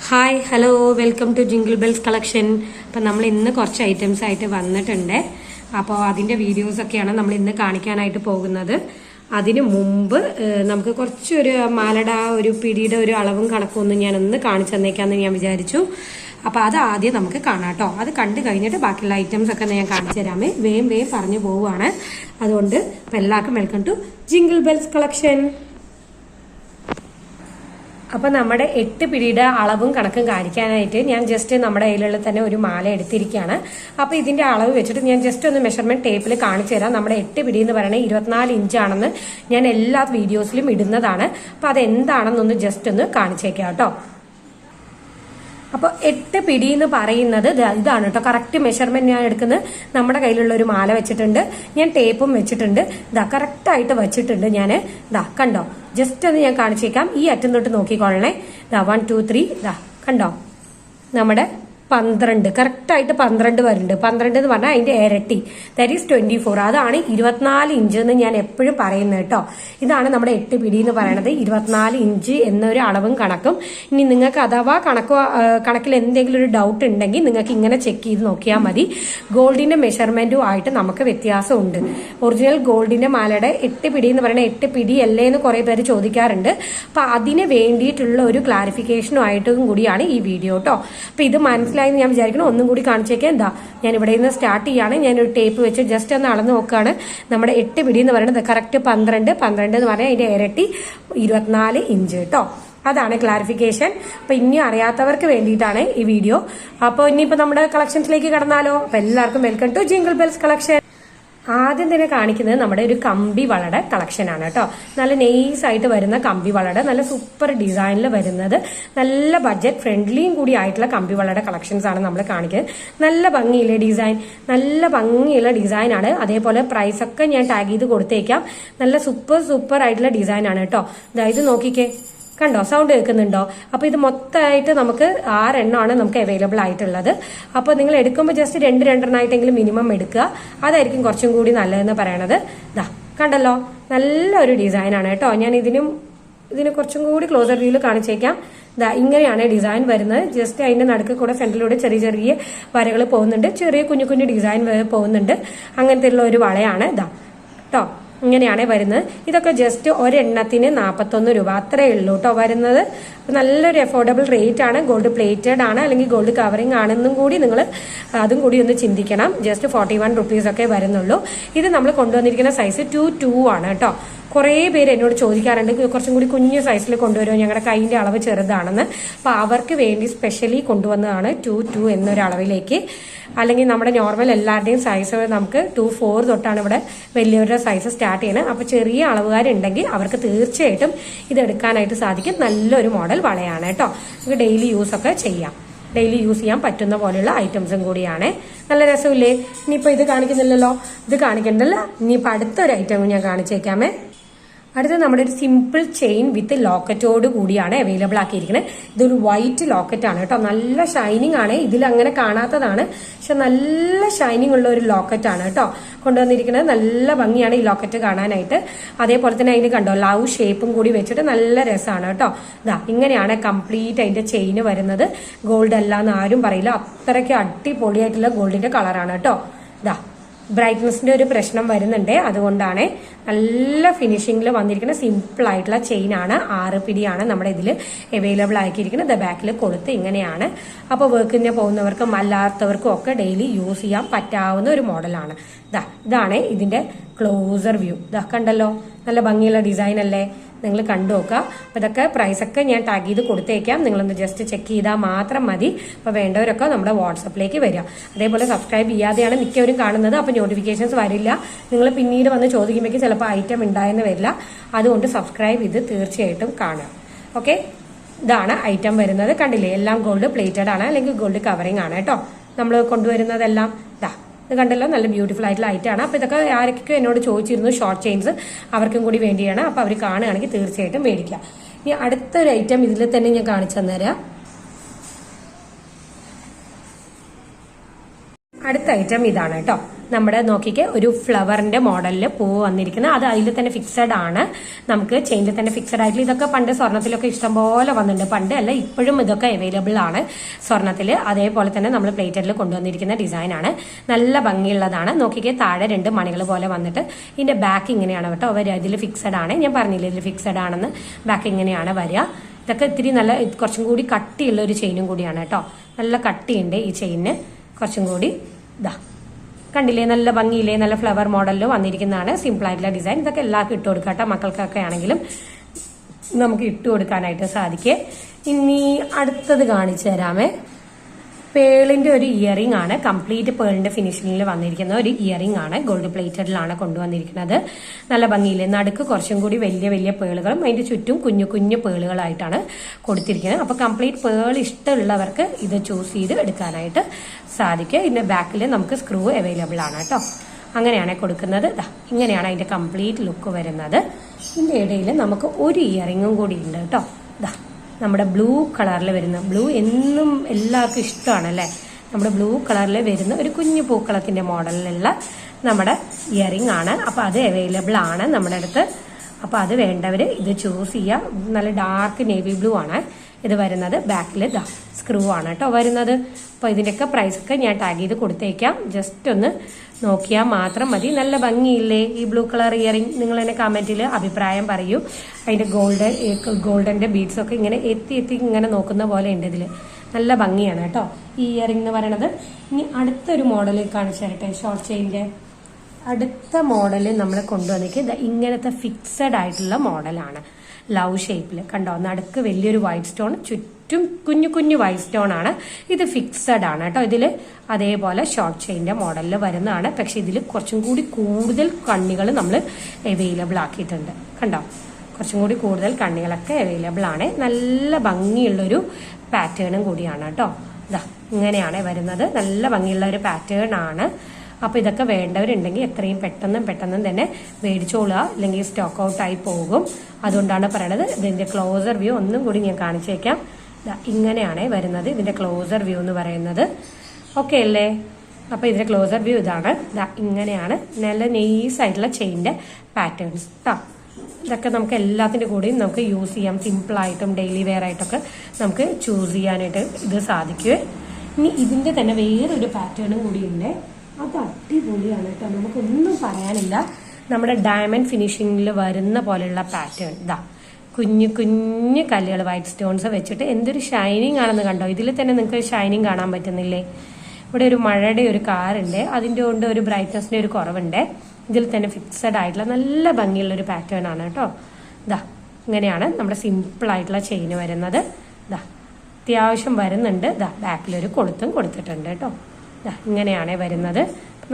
Hi hello welcome to jingle bells collection. അപ്പം നമ്മൾ ഇന്ന് കുറച്ച് ഐറ്റംസ് ആയിട്ട് വന്നിട്ടുണ്ട്. അപ്പോൾ അതിൻ്റെ വീഡിയോസൊക്കെയാണ് നമ്മൾ ഇന്ന് കാണിക്കാനായിട്ട് പോകുന്നത്. അതിനു മുമ്പ് നമുക്ക് കുറച്ചൊരു മാലയുടെ ഒരു പിടിയുടെ ഒരു അളവും കണക്കും ഒന്നും ഞാനൊന്ന് കാണിച്ചു തന്നേക്കാമെന്ന് ഞാൻ വിചാരിച്ചു. അപ്പോൾ അത് ആദ്യം നമുക്ക് കാണാം കേട്ടോ. അത് കണ്ടു കഴിഞ്ഞിട്ട് ബാക്കിയുള്ള ഐറ്റംസ് ഒക്കെ ഞാൻ കാണിച്ചു തരാമേ. വേഗം പറഞ്ഞു പോവുകയാണ്. അതുകൊണ്ട് ഇപ്പം എല്ലാവർക്കും welcome to jingle bells collection. അപ്പം നമ്മുടെ 8 പിടിയുടെ അളവും കണക്കും കാണിക്കാനായിട്ട് ഞാൻ ജസ്റ്റ് നമ്മുടെ കയ്യിലുള്ള തന്നെ ഒരു മാല എടുത്തിരിക്കുകയാണ്. അപ്പോൾ ഇതിന്റെ അളവ് വെച്ചിട്ട് ഞാൻ ജസ്റ്റ് ഒന്ന് മെഷർമെന്റ് ടേപ്പിൽ കാണിച്ചു തരാം. നമ്മുടെ 8 പിടി എന്ന് പറയുന്നത് 24 ഇഞ്ചാണെന്ന് ഞാൻ എല്ലാ വീഡിയോസിലും ഇടുന്നതാണ്. അപ്പോൾ അതെന്താണെന്നൊന്ന് ജസ്റ്റ് ഒന്ന് കാണിച്ചേക്കാം കേട്ടോ. അപ്പോൾ 8 പിടി എന്ന് പറയുന്നത് ഇതാണ് കേട്ടോ. കറക്റ്റ് മെഷർമെന്റ് ഞാൻ എടുക്കുന്നത്. നമ്മുടെ കയ്യിലുള്ള ഒരു മാല വെച്ചിട്ടുണ്ട്, ഞാൻ ടേപ്പും വെച്ചിട്ടുണ്ട്. ഇതാ കറക്റ്റായിട്ട് വെച്ചിട്ടുണ്ട് ഞാൻ. ഇതാ കണ്ടോ, ജസ്റ്റ് ഒന്ന് ഞാൻ കാണിച്ചേക്കാം. ഈ അറ്റം തൊട്ട് നോക്കിക്കൊള്ളണേ. ഇതാ 1 2 3 ഇതാ കണ്ടോ, നമ്മുടെ 12 കറക്റ്റായിട്ട് 12 വരുന്നുണ്ട്. 12 എന്ന് പറഞ്ഞാൽ അതിന്റെ ഇരട്ടി, ദാറ്റ് ഈസ് 24. അതാണ് 24 ഇഞ്ച് എന്ന് ഞാൻ എപ്പോഴും പറയുന്നത് കേട്ടോ. ഇതാണ് നമ്മുടെ 8 പിടി എന്ന് പറയുന്നത്. 24 ഇഞ്ച് എന്നൊരു അളവും കണക്കും. ഇനി നിങ്ങൾക്ക് അഥവാ കണക്കിൽ എന്തെങ്കിലും ഒരു ഡൗട്ട് ഉണ്ടെങ്കിൽ നിങ്ങൾക്ക് ഇങ്ങനെ ചെക്ക് ചെയ്ത് നോക്കിയാൽ മതി. ഗോൾഡിന്റെ മെഷർമെന്റും ആയിട്ട് നമുക്ക് വ്യത്യാസമുണ്ട്. ഒറിജിനൽ ഗോൾഡിന്റെ മാലയുടെ 8 പിടി എന്ന് പറയുന്നത് 8 പിടി അല്ലേ എന്ന് കുറെ പേര് ചോദിക്കാറുണ്ട്. അപ്പൊ അതിന് വേണ്ടിയിട്ടുള്ള ഒരു ക്ലാരിഫിക്കേഷനും ആയിട്ടും കൂടിയാണ് ഈ വീഡിയോ കേട്ടോ. അപ്പൊ ഇത് മനസ്സിലായെന്ന് ഞാൻ വിചാരിക്കണം. ഒന്നും കൂടി കാണിച്ചേക്കാം. എന്താ, ഞാൻ ഇവിടെ നിന്ന് സ്റ്റാർട്ട് ചെയ്യാണ്. ഞാനൊരു ടേപ്പ് വെച്ച് ജസ്റ്റ് ഒന്ന് അളന്ന് നോക്കുകയാണ്. നമ്മുടെ 8 പിടി എന്ന് പറയുന്നത് കറക്റ്റ് 12 എന്ന് പറഞ്ഞാൽ അതിന്റെ ഇരട്ടി 24 ഇഞ്ച് കേട്ടോ. അതാണ് ക്ലാരിഫിക്കേഷൻ. അപ്പൊ ഇനി അറിയാത്തവർക്ക് വേണ്ടിയിട്ടാണ് ഈ വീഡിയോ. അപ്പോൾ ഇനിയിപ്പോ നമ്മുടെ കളക്ഷൻസിലേക്ക് കടന്നാലോ. അപ്പൊ എല്ലാവർക്കും welcome to jingle bells collection. ആദ്യം തന്നെ കാണിക്കുന്നത് നമ്മുടെ ഒരു കമ്പി വളയുടെ കളക്ഷൻ ആണ് കേട്ടോ. നല്ല നെയ്സ് ആയിട്ട് വരുന്ന കമ്പി വളയുടെ നല്ല സൂപ്പർ ഡിസൈനിൽ വരുന്നത്, നല്ല ബഡ്ജറ്റ് ഫ്രണ്ട്ലിയും കൂടി ആയിട്ടുള്ള കമ്പി വളയുടെ കളക്ഷൻസ് ആണ് നമ്മൾ കാണിക്കുന്നത്. നല്ല ഭംഗിയുള്ള ഡിസൈൻ, നല്ല ഭംഗിയുള്ള ഡിസൈൻ ആണ്. അതേപോലെ പ്രൈസ് ഒക്കെ ഞാൻ ടാഗ് ചെയ്ത് കൊടുത്തേക്കാം. നല്ല സൂപ്പർ ആയിട്ടുള്ള ഡിസൈൻ ആണ് കേട്ടോ. ഇത് നോക്കിക്കേ, കണ്ടോ, സൗണ്ട് കേൾക്കുന്നുണ്ടോ? അപ്പൊ ഇത് മൊത്തമായിട്ട് നമുക്ക് 6 എണ്ണമാണ് നമുക്ക് അവൈലബിൾ ആയിട്ടുള്ളത്. അപ്പൊ നിങ്ങൾ എടുക്കുമ്പോൾ ജസ്റ്റ് 2 മിനിമം എടുക്കുക. അതായിരിക്കും കുറച്ചും കൂടി നല്ലതെന്ന് പറയണത്. ഇതാ കണ്ടല്ലോ, നല്ലൊരു ഡിസൈൻ ആണ് കേട്ടോ. ഞാൻ ഇതിന് കുറച്ചും കൂടി ക്ലോസർ വ്യൂല് കാണിച്ചേക്കാം. ഇതാ ഇങ്ങനെയാണ് ഡിസൈൻ വരുന്നത്. ജസ്റ്റ് അതിന്റെ നടുക്ക് കൂടെ ഫ്രണ്ടിലൂടെ ചെറിയ വരകൾ പോകുന്നുണ്ട്, ചെറിയ കുഞ്ഞു ഡിസൈൻ പോകുന്നുണ്ട്. അങ്ങനത്തെ ഉള്ള ഒരു വളയാണ് ഇതാ കേട്ടോ. ഇങ്ങനെയാണ് വരുന്നത്. ഇതൊക്കെ ജസ്റ്റ് ഒരെണ്ണത്തിന് 41 രൂപ അത്രയേ ഉള്ളൂ കേട്ടോ വരുന്നത്. നല്ലൊരു അഫോർഡബിൾ റേറ്റ് ആണ്. ഗോൾഡ് പ്ലേറ്റഡ് ആണ് അല്ലെങ്കിൽ ഗോൾഡ് കവറിംഗ് ആണെന്നും കൂടി നിങ്ങൾ അതും കൂടി ഒന്ന് ചിന്തിക്കണം. ജസ്റ്റ് 41 റുപ്പീസ് ഒക്കെ വരുന്നുള്ളൂ. ഇത് നമ്മൾ കൊണ്ടുവന്നിരിക്കുന്ന സൈസ് 2 ആണ് കേട്ടോ. കുറേ പേര് എന്നോട് ചോദിക്കാറുണ്ട് കുറച്ചും കൂടി കുഞ്ഞു സൈസിൽ കൊണ്ടുവരുമോ, ഞങ്ങളുടെ കൈയിന്റെ അളവ് ചെറുതാണെന്ന്. അപ്പൊ അവർക്ക് വേണ്ടി സ്പെഷ്യലി കൊണ്ടുവന്നതാണ് 2 എന്നൊരു അളവിലേക്ക്. അല്ലെങ്കിൽ നമ്മുടെ നോർമൽ എല്ലാവരുടെയും സൈസ് നമുക്ക് 2 തൊട്ടാണ് ഇവിടെ വലിയവരുടെ സൈസ് സ്റ്റാർട്ട് ചെയ്യുന്നത്. അപ്പൊ ചെറിയ അളവുകാരുണ്ടെങ്കിൽ അവർക്ക് തീർച്ചയായിട്ടും ഇത് എടുക്കാനായിട്ട് സാധിക്കും. നല്ലൊരു മോഡൽ വളയാണ് കേട്ടോ. നമുക്ക് ഡെയിലി യൂസ് ഒക്കെ ചെയ്യാം. ഡെയിലി യൂസ് ചെയ്യാൻ പറ്റുന്ന പോലെയുള്ള ഐറ്റംസും കൂടിയാണ്. നല്ല രസമില്ലേ? ഇനിയിപ്പോ ഇത് കാണിക്കുന്നില്ലല്ലോ, ഇത് കാണിക്കണ്ടല്ലോ. ഇനിയിപ്പോ അടുത്തൊരു ഐറ്റം ഞാൻ കാണിച്ചേക്കാമേ. അടുത്ത നമ്മുടെ ഒരു സിമ്പിൾ ചെയിൻ വിത്ത് ലോക്കറ്റോട് കൂടിയാണ് അവൈലബിൾ ആക്കിയിരിക്കുന്നത്. ഇതൊരു വൈറ്റ് ലോക്കറ്റ് ആണ് കേട്ടോ. നല്ല ഷൈനിങ് ആണ്. ഇതിൽ അങ്ങനെ കാണാത്തതാണ്, പക്ഷെ നല്ല ഷൈനിങ് ഉള്ള ഒരു ലോക്കറ്റ് ആണ് കേട്ടോ കൊണ്ടുവന്നിരിക്കുന്നത്. നല്ല ഭംഗിയാണ് ഈ ലോക്കറ്റ് കാണാനായിട്ട്. അതേപോലെ തന്നെ അതിന് കണ്ടോ ലവ് ഷേപ്പും കൂടി വെച്ചിട്ട് നല്ല രസമാണ് കേട്ടോ. ഇതാ ഇങ്ങനെയാണ് കംപ്ലീറ്റ് അതിന്റെ ചെയിന് വരുന്നത്. ഗോൾഡ് അല്ല എന്ന് ആരും പറയില്ല, അത്രയ്ക്ക് അടിപൊളിയായിട്ടുള്ള ഗോൾഡിന്റെ കളറാണ് കേട്ടോ. ഇതാ ബ്രൈറ്റ്നസിന്റെ ഒരു പ്രശ്നം വരുന്നുണ്ട്, അതുകൊണ്ടാണ്. നല്ല ഫിനിഷിംഗിൽ വന്നിരിക്കുന്ന സിമ്പിൾ ആയിട്ടുള്ള ചെയിൻ ആണ്. 6 പിടിയാണ് നമ്മുടെ ഇതിൽ അവൈലബിൾ ആക്കിയിരിക്കുന്നത്. ബാക്കിൽ കൊളുത്ത് ഇങ്ങനെയാണ്. അപ്പോൾ വർക്കിന് പോകുന്നവർക്കും അല്ലാത്തവർക്കും ഒക്കെ ഡെയിലി യൂസ് ചെയ്യാൻ പറ്റാവുന്ന ഒരു മോഡലാണ്. ഇതാണ് ഇതിന്റെ ക്ലോസർ വ്യൂ. ഇതാ കണ്ടല്ലോ, നല്ല ഭംഗിയുള്ള ഡിസൈൻ അല്ലേ? നിങ്ങൾ കണ്ടു നോക്കുക. അപ്പൊ ഇതൊക്കെ പ്രൈസ് ഒക്കെ ഞാൻ ടാഗ് ചെയ്ത് കൊടുത്തേക്കാം. നിങ്ങളൊന്ന് ജസ്റ്റ് ചെക്ക് ചെയ്താൽ മാത്രം മതി. അപ്പൊ വേണ്ടവരൊക്കെ നമ്മുടെ വാട്സപ്പിലേക്ക് വരിക. അതേപോലെ സബ്സ്ക്രൈബ് ചെയ്യാതെയാണ് മിക്കവരും കാണുന്നത്. അപ്പൊ നോട്ടിഫിക്കേഷൻസ് വരില്ല. നിങ്ങൾ പിന്നീട് വന്ന് ചോദിക്കുമ്പോഴേക്കും ചിലപ്പോൾ ഐറ്റം ഉണ്ടായെന്ന് വരില്ല. അതുകൊണ്ട് സബ്സ്ക്രൈബ് ചെയ്ത് തീർച്ചയായിട്ടും കാണാം. ഓക്കെ, ഇതാണ് ഐറ്റം വരുന്നത്. കണ്ടില്ലേ, എല്ലാം ഗോൾഡ് പ്ലേറ്റഡ് ആണ് അല്ലെങ്കിൽ ഗോൾഡ് കവറിംഗ് ആണ് കേട്ടോ നമ്മൾ കൊണ്ടുവരുന്നതെല്ലാം. ഇത് കണ്ടല്ലോ, നല്ല ബ്യൂട്ടിഫുൾ ആയിട്ടുള്ള ഐറ്റം ആണ്. അപ്പൊ ഇതൊക്കെ ആരൊക്കെ എന്നോട് ചോദിച്ചിരുന്നു ഷോർട്ട് ചെയിൻസ്, അവർക്കും കൂടി വേണ്ടിയാണ്. അപ്പൊ അവർ കാണുകയാണെങ്കിൽ തീർച്ചയായിട്ടും മേടിക്കുക. ഇനി അടുത്തൊരു ഐറ്റം ഇതിൽ തന്നെ ഞാൻ കാണിച്ചു തന്നേരാം. അടുത്ത ഐറ്റം ഇതാണ് കേട്ടോ. നമ്മുടെ നോക്കിക്ക് ഒരു ഫ്ലവറിന്റെ മോഡലിൽ പൂവ് വന്നിരിക്കുന്നത്. അത് അതിൽ തന്നെ ഫിക്സഡ് ആണ്, നമുക്ക് ചെയിനിൽ തന്നെ ഫിക്സഡ് ആയിട്ടുള്ള. ഇതൊക്കെ പണ്ട് സ്വർണ്ണത്തിലൊക്കെ ഇഷ്ടംപോലെ വന്നിട്ടുണ്ട്. പണ്ട് അല്ല, ഇപ്പോഴും ഇതൊക്കെ അവൈലബിൾ ആണ് സ്വർണ്ണത്തിൽ. അതേപോലെ തന്നെ നമ്മൾ പ്ലേറ്റഡിൽ കൊണ്ടുവന്നിരിക്കുന്ന ഡിസൈൻ ആണ്. നല്ല ഭംഗിയുള്ളതാണ്. നോക്കിക്ക് താഴെ 2 മണികൾ പോലെ വന്നിട്ട് ഇതിന്റെ ബാക്ക് ഇങ്ങനെയാണ് കേട്ടോ വരിക. ഇതിൽ ഫിക്സഡ് ആണ്, ഞാൻ പറഞ്ഞില്ലേ ഇതിൽ ഫിക്സഡ് ആണെന്ന്. ബാക്ക് ഇങ്ങനെയാണ് വരിക. ഇതൊക്കെ ഇത്തിരി നല്ല കുറച്ചും കൂടി കട്ടിയുള്ള ഒരു ചെയിനും കൂടിയാണ് കേട്ടോ. നല്ല കട്ടിയുണ്ട് ഈ ചെയിന് കുറച്ചും കൂടി. ഇതാ കണ്ടില്ലേ, നല്ല ഭംഗിയില്ലേ, നല്ല ഫ്ലവർ മോഡലിൽ വന്നിരിക്കുന്നതാണ്. സിമ്പിൾ ആയിട്ടുള്ള ഡിസൈൻ. ഇതൊക്കെ എല്ലാവർക്കും ഇട്ട് കൊടുക്കാം കേട്ടോ. മക്കൾക്കൊക്കെ ആണെങ്കിലും നമുക്ക് ഇട്ട് കൊടുക്കാനായിട്ട് സാധിക്കേ. ഇനി അടുത്തത് കാണിച്ചു തരാമേ. പേളിന്റെ ഒരു ഇയറിംഗ് ആണ്. കംപ്ലീറ്റ് പേളിന്റെ ഫിനിഷിംഗിൽ വന്നിരിക്കുന്ന ഒരു ഇയറിംഗ് ആണ്. ഗോൾഡ് പ്ലേറ്റഡിലാണ് കൊണ്ടുവന്നിരിക്കുന്നത്. നല്ല ഭംഗിയില്ലേ, നടുക്ക് കുറച്ചും കൂടി വലിയ വലിയ പേളുകളും അതിന്റെ ചുറ്റും കുഞ്ഞു കുഞ്ഞു പേളുകളായിട്ടാണ് കൊടുത്തിരിക്കുന്നത്. അപ്പൊ കംപ്ലീറ്റ് പേൾ ഇഷ്ടമുള്ളവർക്ക് ഇത് ചൂസ് ചെയ്ത് എടുക്കാനായിട്ട് സാധിക്കും. ഇതിന്റെ ബാക്കിൽ നമുക്ക് സ്ക്രൂ അവൈലബിൾ ആണ് കേട്ടോ. അങ്ങനെയാണ് കൊടുക്കുന്നത്. ഇങ്ങനെയാണ് അതിന്റെ കംപ്ലീറ്റ് ലുക്ക് വരുന്നത്. ഇതിന്റെ ഇടയിൽ നമുക്ക് ഒരു ഇയറിംഗും കൂടി ഉണ്ട് കേട്ടോ. നമ്മുടെ ബ്ലൂ കളറിൽ വരുന്ന, ബ്ലൂ എന്നും എല്ലാവർക്കും ഇഷ്ടമാണല്ലേ, നമ്മുടെ ബ്ലൂ കളറിൽ വരുന്ന ഒരു കുഞ്ഞു പൂക്കളത്തിന്റെ മോഡലിലുള്ള നമ്മുടെ ഇയറിംഗ് ആണ്. അപ്പൊ അത് അവൈലബിൾ ആണ് നമ്മുടെ അടുത്ത്. അപ്പൊ അത് വേണ്ടവർ ഇത് ചൂസ് ചെയ്യാം. നല്ല ഡാർക്ക് നേവി ബ്ലൂ ആണ് ഇത് വരുന്നത്. ബാക്കിൽ സ്ക്രൂ ആണ് കേട്ടോ വരുന്നത്. അപ്പൊ ഇതിന്റെയൊക്കെ പ്രൈസ് ഒക്കെ ഞാൻ ടാഗ് ചെയ്ത് കൊടുത്തേക്കാം. ജസ്റ്റ് ഒന്ന് നോക്കിയാൽ മാത്രം മതി. നല്ല ഭംഗിയില്ലേ ഈ ബ്ലൂ കളർ ഇയറിംഗ്? നിങ്ങൾ എന്നെ കമന്റിൽ അഭിപ്രായം പറയൂ. അതിന്റെ ഗോൾഡന്റെ ബീഡ്സ് ഒക്കെ ഇങ്ങനെ എത്തി ഇങ്ങനെ നോക്കുന്ന പോലെ ഉണ്ട് ഇതില്. നല്ല ഭംഗിയാണ് കേട്ടോ ഈ ഇയറിംഗ് എന്ന് പറയണത്. ഇനി അടുത്തൊരു മോഡൽ കാണിച്ചു തരട്ടെ. ഷോർട്ട് ചെയിന്റെ അടുത്ത മോഡല് നമ്മൾ കൊണ്ടുവന്നിട്ട് ഇങ്ങനത്തെ ഫിക്സഡ് ആയിട്ടുള്ള മോഡലാണ്. ലവ് ഷേപ്പിൽ കണ്ടോ, നടുക്ക് വലിയൊരു വൈറ്റ് സ്റ്റോൺ, ചുറ്റും കുഞ്ഞു കുഞ്ഞു വൈറ്റ് സ്റ്റോൺ ആണ്. ഇത് ഫിക്സഡ് ആണ് കേട്ടോ. ഇതില് അതേപോലെ ഷോർട്ട് ചെയിന്റെ മോഡലിൽ വരുന്നതാണ്. പക്ഷെ ഇതിൽ കുറച്ചും കൂടി കൂടുതൽ കണ്ണികൾ നമ്മൾ അവൈലബിൾ ആക്കിയിട്ടുണ്ട്. കണ്ടോ, കുറച്ചും കൂടി കൂടുതൽ കണ്ണികളൊക്കെ അവൈലബിൾ ആണ്. നല്ല ഭംഗിയുള്ളൊരു പാറ്റേണും കൂടിയാണ് കേട്ടോ. ഇതാ ഇങ്ങനെയാണ് വരുന്നത്. നല്ല ഭംഗിയുള്ള ഒരു പാറ്റേൺ ആണ്. അപ്പൊ ഇതൊക്കെ വേണ്ടവരുണ്ടെങ്കിൽ എത്രയും പെട്ടെന്ന് തന്നെ മേടിച്ചോളുക, അല്ലെങ്കിൽ സ്റ്റോക്ക് ഔട്ട് ആയി പോകും. അതുകൊണ്ടാണ് പറയണത്. ഇതിന്റെ ക്ലോസർ വ്യൂ ഒന്നും കൂടി ഞാൻ കാണിച്ചേക്കാം. ഇങ്ങനെയാണ് വരുന്നത് ഇതിന്റെ ക്ലോസർ വ്യൂ എന്ന് പറയുന്നത്. ഓക്കെ അല്ലേ? അപ്പൊ ഇതിന്റെ ക്ലോസർ വ്യൂ ഇതാണ്. ഇങ്ങനെയാണ് നല്ല നൈസ് ആയിട്ടുള്ള ചെയിന്റെ പാറ്റേൺസ് കേട്ടോ. ഇതൊക്കെ നമുക്ക് എല്ലാത്തിന്റെ കൂടെയും നമുക്ക് യൂസ് ചെയ്യാം. സിമ്പിൾ ആയിട്ടും ഡെയിലി വെയർ ആയിട്ടൊക്കെ നമുക്ക് ചൂസ് ചെയ്യാനായിട്ട് ഇത് സാധിക്കുവേ. ഇനി ഇതിന്റെ തന്നെ വേറൊരു പാറ്റേണും കൂടിയുണ്ട്. അത് അടിപൊളിയാണ് കേട്ടോ. നമുക്കൊന്നും പറയാനില്ല. നമ്മുടെ ഡയമണ്ട് ഫിനിഷിംഗിൽ വരുന്ന പോലെയുള്ള പാറ്റേൺ. കുഞ്ഞു കുഞ്ഞു കല്ലുകൾ വൈറ്റ് സ്റ്റോൺസ് വെച്ചിട്ട് എന്തൊരു ഷൈനിങ് ആണെന്ന് കണ്ടോ. ഇതിൽ തന്നെ നിങ്ങൾക്ക് ഷൈനിങ് കാണാൻ പറ്റുന്നില്ലേ? ഇവിടെ ഒരു മഴയുടെ ഒരു കാറുണ്ട്, അതിന്റെ കൊണ്ട് ഒരു ബ്രൈറ്റ്നസിന്റെ ഒരു കുറവുണ്ട്. ഇതിൽ തന്നെ ഫിക്സഡ് ആയിട്ടുള്ള നല്ല ഭംഗിയുള്ള ഒരു പാറ്റേൺ ആണ് കേട്ടോ. ഇങ്ങനെയാണ് നമ്മുടെ സിമ്പിൾ ആയിട്ടുള്ള ചെയിൻ വരുന്നത്. അത്യാവശ്യം വരുന്നുണ്ട്. ബാക്കിലൊരു കൊളുത്തും കൊടുത്തിട്ടുണ്ട് കേട്ടോ. ഇങ്ങനെയാണ് വരുന്നത്.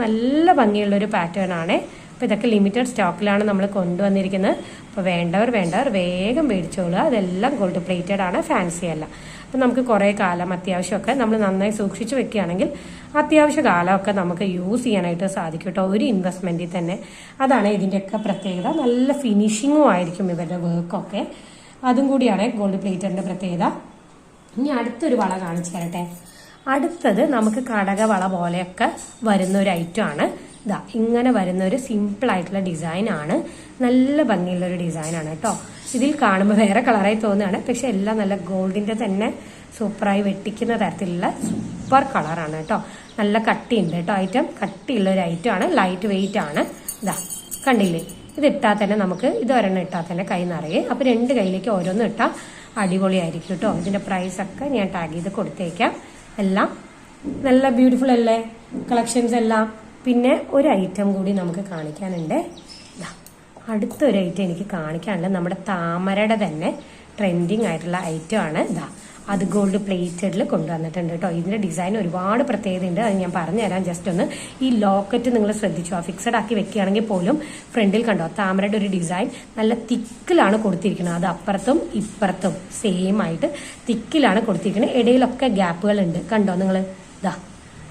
നല്ല ഭംഗിയുള്ളൊരു പാറ്റേൺ ആണ്. അപ്പോൾ ഇതൊക്കെ ലിമിറ്റഡ് സ്റ്റോക്കിലാണ് നമ്മൾ കൊണ്ടുവന്നിരിക്കുന്നത്. അപ്പോൾ വേണ്ടവർ വേഗം മേടിച്ചോളുക. അതെല്ലാം ഗോൾഡ് പ്ലേറ്റഡ് ആണ്, ഫാൻസി അല്ല. അപ്പം നമുക്ക് കുറേ കാലം അത്യാവശ്യമൊക്കെ നമ്മൾ നന്നായി സൂക്ഷിച്ച് വെക്കുകയാണെങ്കിൽ അത്യാവശ്യ കാലമൊക്കെ നമുക്ക് യൂസ് ചെയ്യാനായിട്ട് സാധിക്കും കേട്ടോ, ഒരു ഇൻവെസ്റ്റ്മെന്റിൽ തന്നെ. അതാണ് ഇതിൻ്റെയൊക്കെ പ്രത്യേകത. നല്ല ഫിനിഷിങ്ങും ആയിരിക്കും ഇവരുടെ വർക്കൊക്കെ. അതും കൂടിയാണ് ഗോൾഡ് പ്ലേറ്റഡിന്റെ പ്രത്യേകത. ഇനി അടുത്തൊരു വള കാണിച്ചു തരട്ടെ. അടുത്തത് നമുക്ക് കടകവള പോലെയൊക്കെ വരുന്ന ഒരു ഐറ്റം ആണ്. ഇങ്ങനെ വരുന്ന ഒരു സിമ്പിൾ ആയിട്ടുള്ള ഡിസൈൻ ആണ്. നല്ല ഭംഗിയുള്ള ഒരു ഡിസൈൻ ആണ് കേട്ടോ. ഇതിൽ കാണുമ്പോൾ വേറെ കളറായി തോന്നുകയാണ്, പക്ഷെ എല്ലാം നല്ല ഗോൾഡിന്റെ തന്നെ സൂപ്പറായി വെട്ടിക്കുന്ന തരത്തിലുള്ള സൂപ്പർ കളറാണ് കേട്ടോ. നല്ല കട്ടിയുണ്ട് കേട്ടോ. ഐറ്റം കട്ടിയുള്ള ഒരു ഐറ്റം ആണ്. ലൈറ്റ് വെയിറ്റ് ആണ്. കണ്ടില്ലേ? ഇത് ഇട്ടാൽ തന്നെ നമുക്ക് ഇത് ഒരെണ്ണം ഇട്ടാൽ തന്നെ കൈ നിറയെ. അപ്പൊ 2 കൈയിലേക്ക് ഓരോന്നും ഇട്ടാൽ അടിപൊളിയായിരിക്കും കേട്ടോ. ഇതിന്റെ പ്രൈസ് ഒക്കെ ഞാൻ ടാഗ് ചെയ്ത് കൊടുത്തേക്കാം. എല്ലാം നല്ല ബ്യൂട്ടിഫുൾ അല്ലേ കളക്ഷൻസ് എല്ലാം. പിന്നെ ഒരു ഐറ്റം കൂടി നമുക്ക് കാണിക്കാനുണ്ട്. അടുത്തൊരു ഐറ്റം എനിക്ക് കാണിക്കാനുള്ളത് നമ്മുടെ താമരയുടെ തന്നെ ട്രെൻഡിങ് ആയിട്ടുള്ള ഐറ്റം ആണ്. അത് ഗോൾഡ് പ്ലേറ്റഡിൽ കൊണ്ടുവന്നിട്ടുണ്ട് കേട്ടോ. ഇതിന്റെ ഡിസൈൻ ഒരുപാട് പ്രത്യേകതയുണ്ട്. അത് ഞാൻ പറഞ്ഞുതരാം. ജസ്റ്റ് ഒന്ന് ഈ ലോക്കറ്റ് നിങ്ങൾ ശ്രദ്ധിച്ചു. ഫിക്സഡ് ആക്കി വെക്കുകയാണെങ്കിൽ പോലും ഫ്രണ്ടിൽ കണ്ടോ താമരയുടെ ഒരു ഡിസൈൻ നല്ല തിക്കിലാണ് കൊടുത്തിരിക്കുന്നത്. അത് അപ്പുറത്തും ഇപ്പുറത്തും സെയിം ആയിട്ട് തിക്കിലാണ് കൊടുത്തിരിക്കുന്നത്. ഇടയിലൊക്കെ ഗ്യാപ്പുകൾ ഉണ്ട് കണ്ടോ നിങ്ങൾ.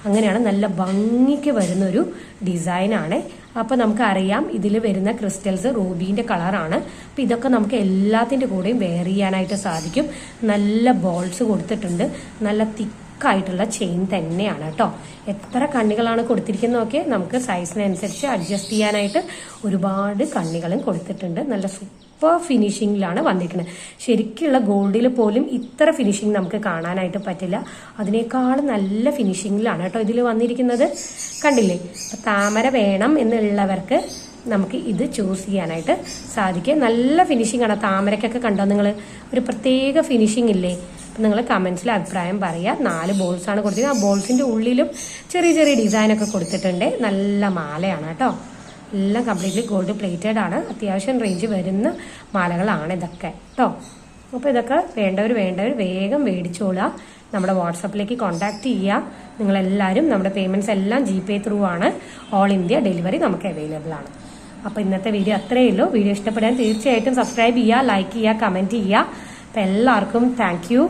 അങ്ങനെയാണ് നല്ല ഭംഗിക്ക് വരുന്നൊരു ഡിസൈനാണ്. അപ്പോൾ നമുക്കറിയാം ഇതിൽ വരുന്ന ക്രിസ്റ്റൽസ് റൂബീൻ്റെ കളറാണ്. അപ്പോൾ ഇതൊക്കെ നമുക്ക് എല്ലാത്തിൻ്റെ കൂടെയും വെയർ ചെയ്യാനായിട്ട് സാധിക്കും. നല്ല ബോൾസ് കൊടുത്തിട്ടുണ്ട്. നല്ല തിക്ക് ആയിട്ടുള്ള ചെയിൻ തന്നെയാണ് കേട്ടോ. എത്ര കണ്ണികളാണ് കൊടുത്തിരിക്കുന്നതൊക്കെ നമുക്ക് സൈസിനനുസരിച്ച് അഡ്ജസ്റ്റ് ചെയ്യാനായിട്ട് ഒരുപാട് കണ്ണികളും കൊടുത്തിട്ടുണ്ട്. നല്ല സൂപ്പർ ഫിനിഷിങ്ങിലാണ് വന്നിരിക്കുന്നത്. ശരിക്കുള്ള ഗോൾഡിൽ പോലും ഇത്ര ഫിനിഷിങ് നമുക്ക് കാണാനായിട്ട് പറ്റില്ല. അതിനേക്കാൾ നല്ല ഫിനിഷിങ്ങിലാണ് കേട്ടോ ഇതിൽ വന്നിരിക്കുന്നത്. കണ്ടില്ലേ? താമര വേണം എന്നുള്ളവർക്ക് നമുക്ക് ഇത് ചൂസ് ചെയ്യാനായിട്ട് സാധിക്കും. നല്ല ഫിനിഷിംഗ് ആണ്. താമരക്കൊക്കെ കണ്ടോ നിങ്ങൾ? ഒരു പ്രത്യേക ഫിനിഷിംഗ് ഇല്ലേ? നിങ്ങൾ കമന്റ്സിൽ അഭിപ്രായം പറയുക. 4 ബോൾസ് ആണ് കൊടുത്തിരിക്കുന്നത്. ആ ബോൾസിന്റെ ഉള്ളിലും ചെറിയ ചെറിയ ഡിസൈനൊക്കെ കൊടുത്തിട്ടുണ്ട്. നല്ല മാലയാണ് കേട്ടോ. എല്ലാം കംപ്ലീറ്റ്ലി ഗോൾഡ് പ്ലേറ്റഡ് ആണ്. അത്യാവശ്യം റേഞ്ച് വരുന്ന മാലകളാണ് ഇതൊക്കെ കേട്ടോ. അപ്പോൾ ഇതൊക്കെ വേണ്ടവർ വേഗം മേടിച്ചോളുക. നമ്മുടെ വാട്സപ്പിലേക്ക് കോൺടാക്ട് ചെയ്യുക. നിങ്ങളെല്ലാവരും നമ്മുടെ പേയ്മെന്റ്സ് എല്ലാം GPay ത്രൂ ആണ്. ഓൾ ഇന്ത്യ ഡെലിവറി നമുക്ക് അവൈലബിൾ ആണ്. അപ്പോൾ ഇന്നത്തെ വീഡിയോ അത്രയേ ഉള്ളൂ. വീഡിയോ ഇഷ്ടപ്പെടാൻ തീർച്ചയായിട്ടും സബ്സ്ക്രൈബ് ചെയ്യുക, ലൈക്ക് ചെയ്യുക, കമന്റ് ചെയ്യുക. അപ്പോൾ എല്ലാവർക്കും താങ്ക് യു.